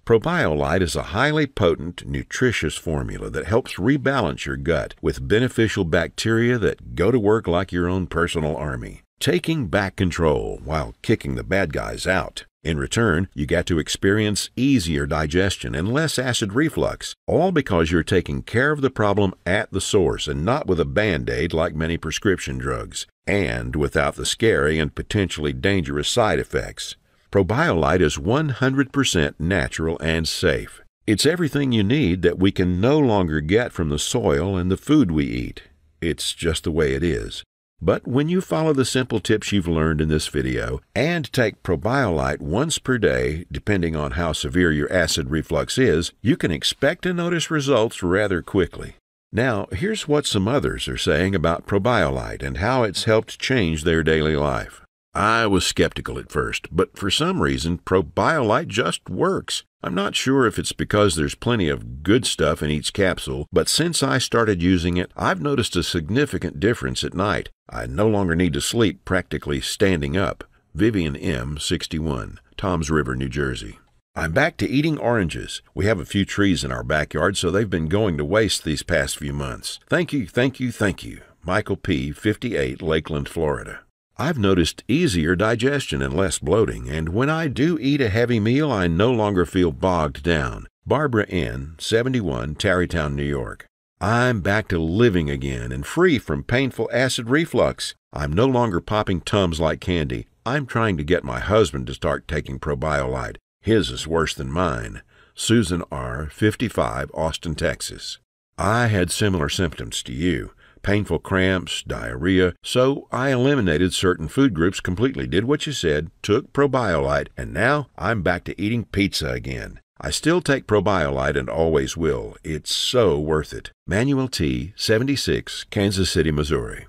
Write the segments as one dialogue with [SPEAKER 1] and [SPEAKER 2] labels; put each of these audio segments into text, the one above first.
[SPEAKER 1] Probio Lite is a highly potent, nutritious formula that helps rebalance your gut with beneficial bacteria that go to work like your own personal army, taking back control while kicking the bad guys out. In return, you get to experience easier digestion and less acid reflux, all because you're taking care of the problem at the source and not with a Band-Aid like many prescription drugs, and without the scary and potentially dangerous side effects. Probio Lite is 100% natural and safe. It's everything you need that we can no longer get from the soil and the food we eat. It's just the way it is. But when you follow the simple tips you've learned in this video and take Probio Lite once per day, depending on how severe your acid reflux is, you can expect to notice results rather quickly. Now, here's what some others are saying about Probio Lite and how it's helped change their daily life. I was skeptical at first, but for some reason, Probio Lite just works. I'm not sure if it's because there's plenty of good stuff in each capsule, but since I started using it, I've noticed a significant difference at night. I no longer need to sleep practically standing up. Vivian M., 61, Toms River, New Jersey. I'm back to eating oranges. We have a few trees in our backyard, so they've been going to waste these past few months. Thank you, thank you, thank you. Michael P., 58, Lakeland, Florida. I've noticed easier digestion and less bloating, and when I do eat a heavy meal, I no longer feel bogged down. Barbara N., 71, Tarrytown, New York. I'm back to living again and free from painful acid reflux. I'm no longer popping Tums like candy. I'm trying to get my husband to start taking Probio Lite. His is worse than mine. Susan R., 55, Austin, Texas. I had similar symptoms to you. Painful cramps, diarrhea, so I eliminated certain food groups completely, did what you said, took Probio Lite, and now I'm back to eating pizza again. I still take Probio Lite and always will. It's so worth it. Manuel T., 76, Kansas City, Missouri.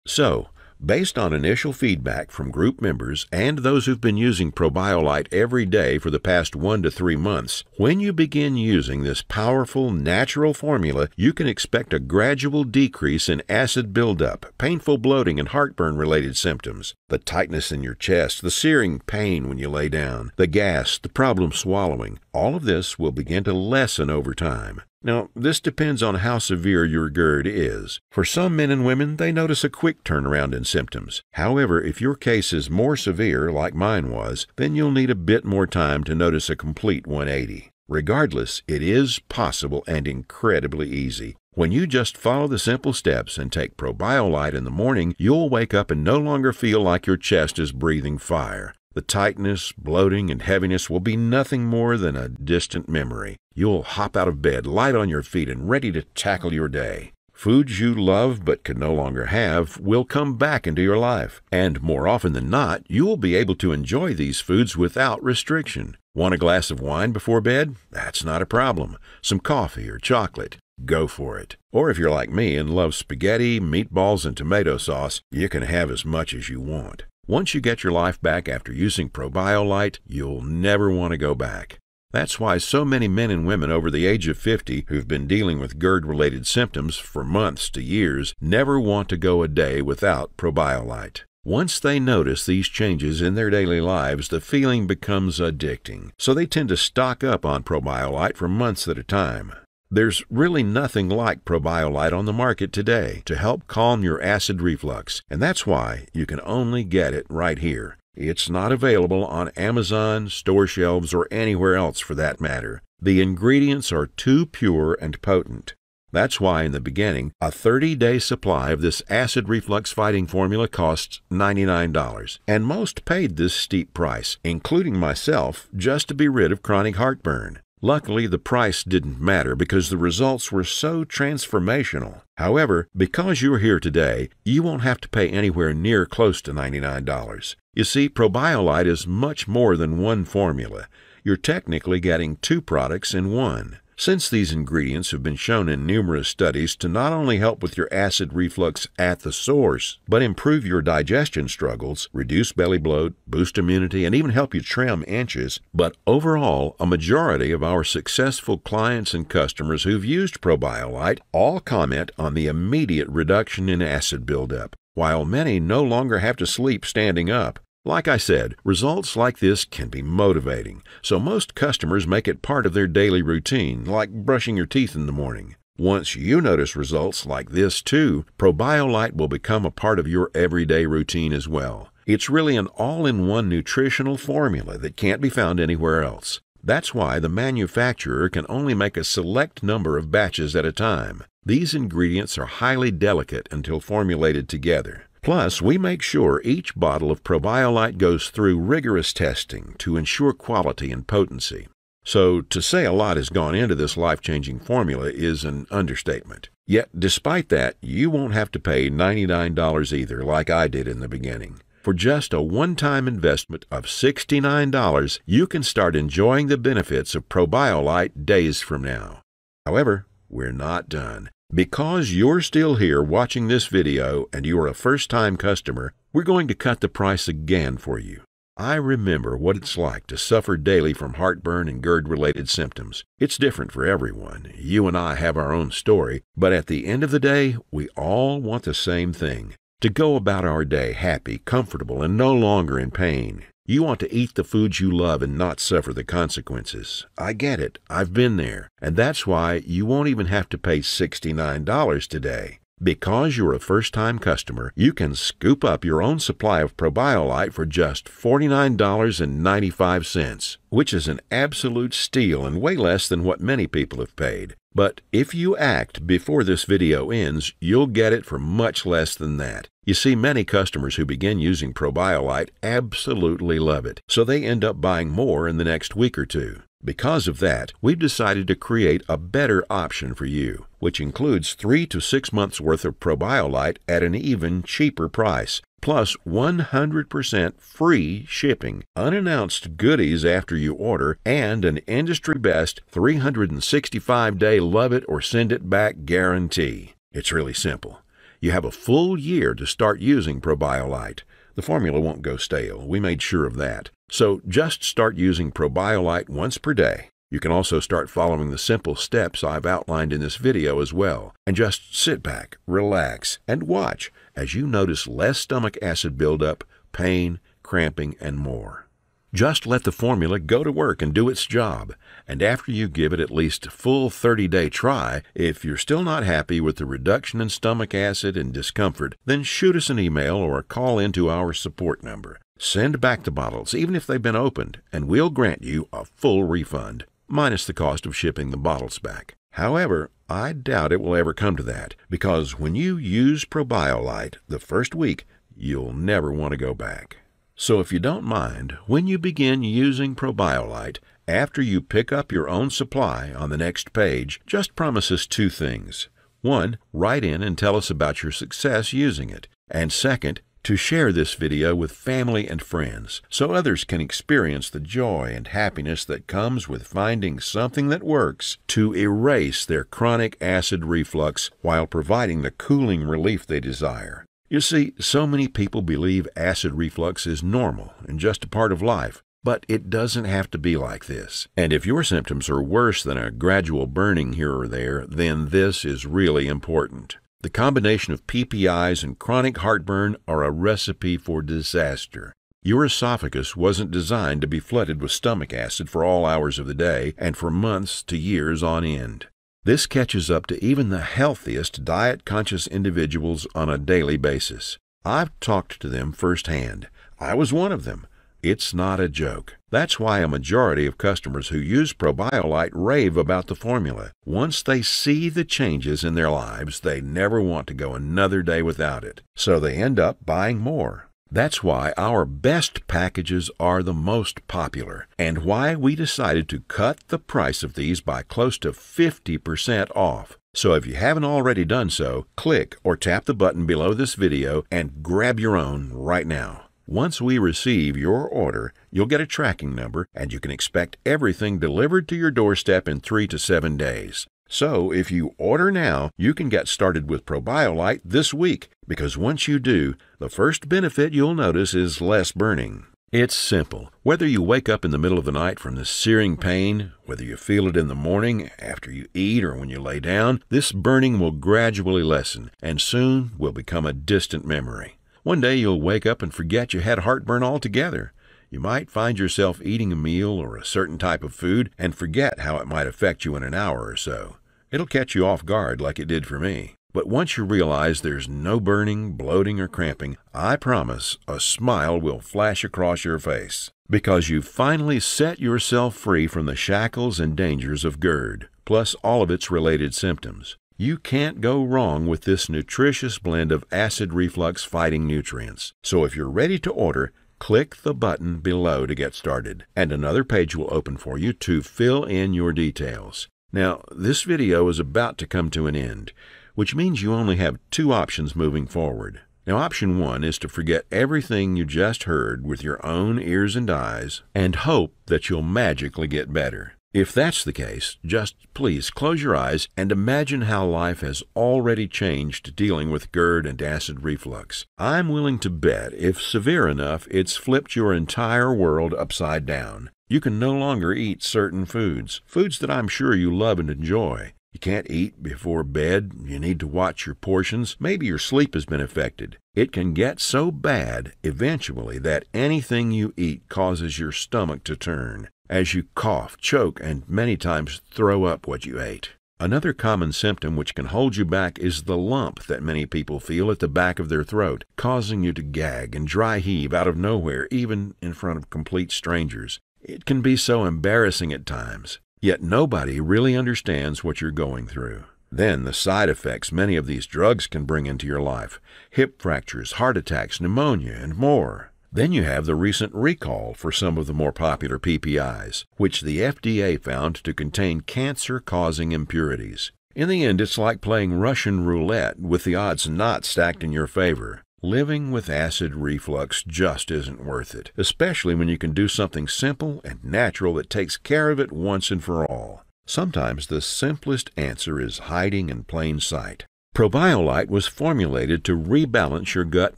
[SPEAKER 1] So, based on initial feedback from group members and those who've been using Probio Lite every day for the past 1 to 3 months, when you begin using this powerful natural formula, you can expect a gradual decrease in acid buildup, painful bloating, and heartburn-related symptoms. The tightness in your chest, the searing pain when you lay down, the gas, the problem swallowing, all of this will begin to lessen over time. Now, this depends on how severe your GERD is. For some men and women, they notice a quick turnaround in symptoms. However, if your case is more severe, like mine was, then you'll need a bit more time to notice a complete 180. Regardless, it is possible and incredibly easy. When you just follow the simple steps and take Probio Lite in the morning, you'll wake up and no longer feel like your chest is breathing fire. The tightness, bloating, and heaviness will be nothing more than a distant memory. You'll hop out of bed, light on your feet, and ready to tackle your day. Foods you love but can no longer have will come back into your life, and more often than not, you will be able to enjoy these foods without restriction. Want a glass of wine before bed? That's not a problem. Some coffee or chocolate? Go for it. Or if you're like me and love spaghetti, meatballs, and tomato sauce, you can have as much as you want. Once you get your life back after using Probio Lite, you'll never want to go back. That's why so many men and women over the age of 50 who've been dealing with GERD-related symptoms for months to years never want to go a day without Probio Lite. Once they notice these changes in their daily lives, the feeling becomes addicting, so they tend to stock up on Probio Lite for months at a time. There's really nothing like Probio Lite on the market today to help calm your acid reflux, and that's why you can only get it right here. It's not available on Amazon, store shelves, or anywhere else for that matter. The ingredients are too pure and potent. That's why in the beginning, a 30-day supply of this acid reflux fighting formula costs $99, and most paid this steep price, including myself, just to be rid of chronic heartburn. Luckily, the price didn't matter because the results were so transformational. However, because you're here today, you won't have to pay anywhere near close to $99. You see, Probio Lite is much more than one formula. You're technically getting 2 products in one. Since these ingredients have been shown in numerous studies to not only help with your acid reflux at the source, but improve your digestion struggles, reduce belly bloat, boost immunity, and even help you trim inches, but overall, a majority of our successful clients and customers who've used Probio Lite all comment on the immediate reduction in acid buildup, while many no longer have to sleep standing up. Like I said, results like this can be motivating, so most customers make it part of their daily routine, like brushing your teeth in the morning. Once you notice results like this too, Probio Lite will become a part of your everyday routine as well. It's really an all-in-one nutritional formula that can't be found anywhere else. That's why the manufacturer can only make a select number of batches at a time. These ingredients are highly delicate until formulated together. Plus, we make sure each bottle of Probio Lite goes through rigorous testing to ensure quality and potency. So, to say a lot has gone into this life-changing formula is an understatement. Yet, despite that, you won't have to pay $99 either, like I did in the beginning. For just a one-time investment of $69, you can start enjoying the benefits of Probio Lite days from now. However, we're not done. Because you're still here watching this video and you are a first-time customer, we're going to cut the price again for you. I remember what it's like to suffer daily from heartburn and GERD-related symptoms. It's different for everyone. You and I have our own story, but at the end of the day, we all want the same thing: to go about our day happy, comfortable, and no longer in pain. You want to eat the foods you love and not suffer the consequences. I get it. I've been there. And that's why you won't even have to pay $69 today. Because you're a first-time customer, you can scoop up your own supply of Probio Lite for just $49.95, which is an absolute steal and way less than what many people have paid. But if you act before this video ends, you'll get it for much less than that. You see, many customers who begin using Probio Lite absolutely love it, so they end up buying more in the next week or two. Because of that, we've decided to create a better option for you, which includes 3 to 6 months worth of Probio Lite at an even cheaper price, plus 100% free shipping, unannounced goodies after you order, and an industry-best 365-day love-it-or-send-it-back guarantee. It's really simple. You have a full year to start using Probio Lite. The formula won't go stale. We made sure of that. So just start using Probio Lite once per day. You can also start following the simple steps I've outlined in this video as well. And just sit back, relax, and watch as you notice less stomach acid buildup, pain, cramping, and more. Just let the formula go to work and do its job. And after you give it at least a full 30-day try, if you're still not happy with the reduction in stomach acid and discomfort, then shoot us an email or call into our support number. Send back the bottles, even if they've been opened, and we'll grant you a full refund, minus the cost of shipping the bottles back. However, I doubt it will ever come to that, because when you use Probio Lite the first week, you'll never want to go back. So if you don't mind, when you begin using Probio Lite, after you pick up your own supply on the next page, just promise us 2 things. 1, write in and tell us about your success using it. And second, to share this video with family and friends so others can experience the joy and happiness that comes with finding something that works to erase their chronic acid reflux while providing the cooling relief they desire. You see, so many people believe acid reflux is normal and just a part of life, but it doesn't have to be like this. And if your symptoms are worse than a gradual burning here or there, then this is really important. The combination of PPIs and chronic heartburn are a recipe for disaster. Your esophagus wasn't designed to be flooded with stomach acid for all hours of the day and for months to years on end. This catches up to even the healthiest diet-conscious individuals on a daily basis. I've talked to them firsthand. I was one of them. It's not a joke. That's why a majority of customers who use Probio Lite rave about the formula. Once they see the changes in their lives, they never want to go another day without it. So they end up buying more. That's why our best packages are the most popular, and why we decided to cut the price of these by close to 50% off. So if you haven't already done so, click or tap the button below this video and grab your own right now. Once we receive your order, you'll get a tracking number, and you can expect everything delivered to your doorstep in 3 to 7 days. So if you order now, you can get started with Probio Lite this week, because once you do, the first benefit you'll notice is less burning. It's simple. Whether you wake up in the middle of the night from this searing pain, whether you feel it in the morning, after you eat, or when you lay down, this burning will gradually lessen, and soon will become a distant memory. One day you'll wake up and forget you had heartburn altogether. You might find yourself eating a meal or a certain type of food and forget how it might affect you in an hour or so. It'll catch you off guard like it did for me. But once you realize there's no burning, bloating, or cramping, I promise a smile will flash across your face, because you've finally set yourself free from the shackles and dangers of GERD, plus all of its related symptoms. You can't go wrong with this nutritious blend of acid reflux fighting nutrients. So if you're ready to order, click the button below to get started, and another page will open for you to fill in your details. Now, this video is about to come to an end, which means you only have two options moving forward. Now, option one is to forget everything you just heard with your own ears and eyes and hope that you'll magically get better. If that's the case, just please close your eyes and imagine how life has already changed dealing with GERD and acid reflux. I'm willing to bet, if severe enough, it's flipped your entire world upside down. You can no longer eat certain foods that I'm sure you love and enjoy. You can't eat before bed, you need to watch your portions, maybe your sleep has been affected. It can get so bad, eventually, that anything you eat causes your stomach to turn, as you cough, choke, and many times throw up what you ate. Another common symptom which can hold you back is the lump that many people feel at the back of their throat, causing you to gag and dry heave out of nowhere, even in front of complete strangers. It can be so embarrassing at times. Yet nobody really understands what you're going through. Then the side effects many of these drugs can bring into your life: hip fractures, heart attacks, pneumonia, and more. Then you have the recent recall for some of the more popular PPIs, which the FDA found to contain cancer-causing impurities. In the end, it's like playing Russian roulette with the odds not stacked in your favor. Living with acid reflux just isn't worth it, especially when you can do something simple and natural that takes care of it once and for all. Sometimes the simplest answer is hiding in plain sight. Probio Lite was formulated to rebalance your gut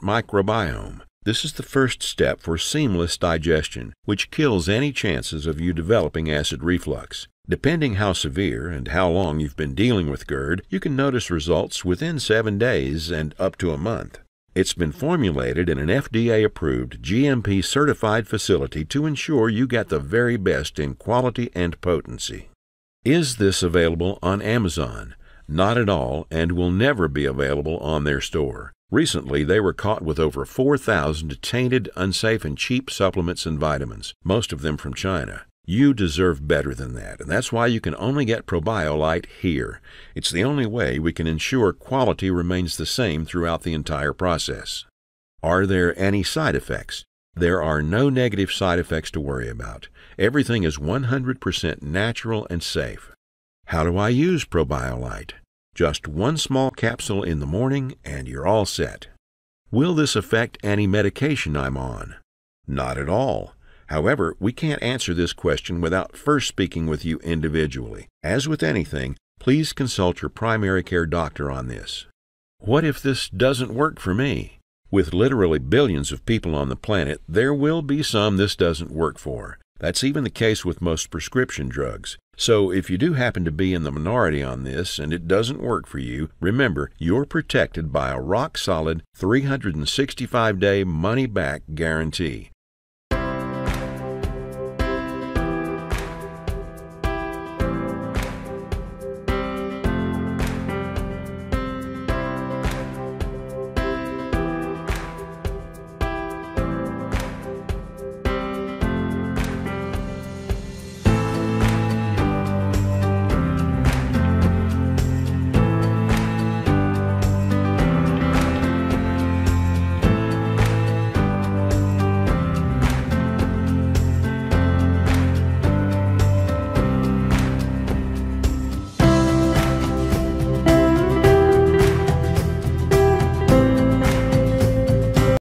[SPEAKER 1] microbiome. This is the first step for seamless digestion, which kills any chances of you developing acid reflux. Depending how severe and how long you've been dealing with GERD, you can notice results within 7 days and up to a month. It's been formulated in an FDA-approved, GMP-certified facility to ensure you get the very best in quality and potency. Is this available on Amazon? Not at all, and will never be available on their store. Recently, they were caught with over 4,000 tainted, unsafe, and cheap supplements and vitamins, most of them from China. You deserve better than that, and that's why you can only get Probio Lite here. It's the only way we can ensure quality remains the same throughout the entire process. Are there any side effects? There are no negative side effects to worry about. Everything is 100% natural and safe. How do I use Probio Lite? Just one small capsule in the morning and you're all set. Will this affect any medication I'm on? Not at all. However, we can't answer this question without first speaking with you individually. As with anything, please consult your primary care doctor on this. What if this doesn't work for me? With literally billions of people on the planet, there will be some this doesn't work for. That's even the case with most prescription drugs. So if you do happen to be in the minority on this and it doesn't work for you, remember, you're protected by a rock-solid 365-day money-back guarantee.